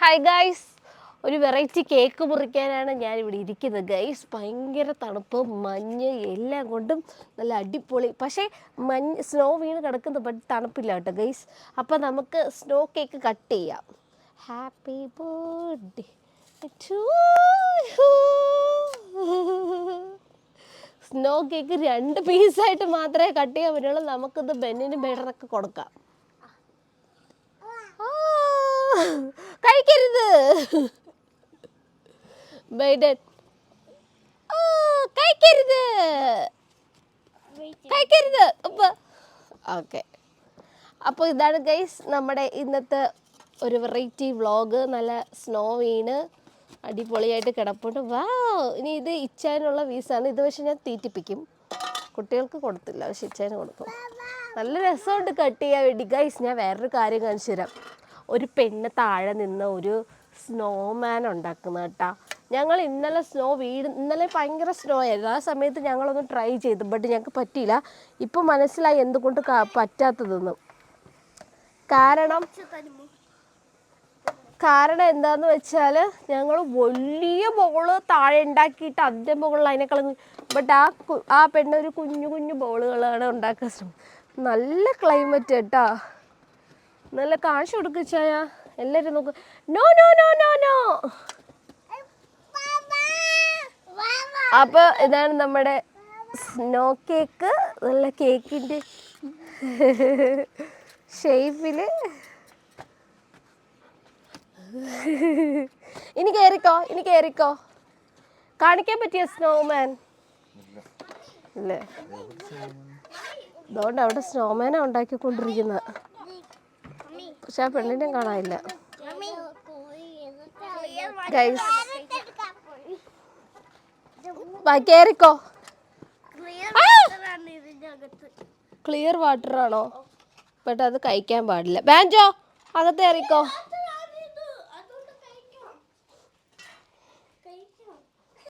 Hi guys, ഒരു variety cake മുറിക്കാനാണ് ഞാനിവിടെ ഇരിക്കുന്നത് ഗൈസ്. ഭയങ്കര തണുപ്പ്, മഞ്ഞ് എല്ലാം കൊണ്ടും നല്ല അടിപൊളി. പക്ഷേ സ്നോ വീണ് കിടക്കുന്നത് ബട്ട് തണുപ്പില്ല കേട്ടോ ഗൈസ്. അപ്പം നമുക്ക് സ്നോ കേക്ക് കട്ട് ചെയ്യാം. Happy birthday to you. Snow cake 2 പീസായിട്ട് മാത്രമേ കട്ട് ചെയ്യാൻ പറ്റുള്ളൂ. നമുക്കിത് ബെന്നിനും ബേഡറൊക്കെ കൊടുക്കാം. കഴിക്കരുത് ബൈഡൻ, കഴിക്കരുത് കഴിക്കരുത്. ഓക്കെ, അപ്പോൾ ഇതാണ് ഗൈസ് നമ്മുടെ ഇന്നത്തെ ഒരു വെറൈറ്റി വ്ളോഗ്. നല്ല സ്നോ വീണ് അടിപൊളിയായിട്ട് കിടപ്പുണ്ട്. വാ, ഇനി ഇത് ഇച്ചാനുള്ള വീസാണ്. ഇത് പക്ഷെ ഞാൻ തീറ്റിപ്പിക്കും. കുട്ടികൾക്ക് കൊടുത്തില്ല, പക്ഷെ ഇച്ചാന് കൊടുക്കും. നല്ല രസമുണ്ട് കട്ട് ചെയ്യാൻ വേണ്ടി ഗൈസ്. ഞാൻ വേറൊരു കാര്യം കാണിച്ചു തരാം. ഒരു പെണ്ണ് താഴെ നിന്ന് ഒരു സ്നോമാൻ ഉണ്ടാക്കുന്ന കേട്ടാ. ഞങ്ങൾ ഇന്നലെ ഇന്നലെ ഭയങ്കര സ്നോ ആയിരുന്നു. ആ സമയത്ത് ഞങ്ങളൊന്ന് ട്രൈ ചെയ്തു, ബട്ട് ഞങ്ങൾക്ക് പറ്റിയില്ല. ഇപ്പം മനസ്സിലായി എന്തുകൊണ്ട് പറ്റാത്തതെന്ന്. കാരണം എന്താന്ന് വെച്ചാൽ ഞങ്ങൾ വലിയ ബോള് താഴെ ഉണ്ടാക്കിയിട്ട് അതിൻ്റെ മുകളിൽ അതിനേക്കാളും, ബട്ട് ആ പെണ്ണ് ഒരു കുഞ്ഞു കുഞ്ഞു ബോളുകളാണ് ഉണ്ടാക്കാൻ ശ്രമിച്ചത്. നല്ല ക്ലൈമറ്റ് കേട്ടാ, നല്ല കാശ് കൊടുക്കിച്ചായ. എല്ലാവരും നോക്ക്. No no no no no. അപ്പോൾ ഇതാണ് നമ്മുടെ സ്നോ കേക്ക്. നല്ല കേക്കിൻ്റെ ഷേപ്പിൽ. ഇനി കയറിക്കോ. കാണിക്കാൻ പറ്റിയ സ്നോമാൻ അല്ലേ? അതുകൊണ്ട് അവിടെ സ്നോമാനാണ് ഉണ്ടാക്കിക്കൊണ്ടിരിക്കുന്നത്. പക്ഷെ ആ പെണ്ണിനെയും കാണാനില്ല ഗൈസ്. കേറിക്കോ. ക്ലിയർ വാട്ടർ ആണോ? ബട്ട് അത് കഴിക്കാൻ പാടില്ല. ബാൻജോ, അകത്ത് കയറിക്കോ.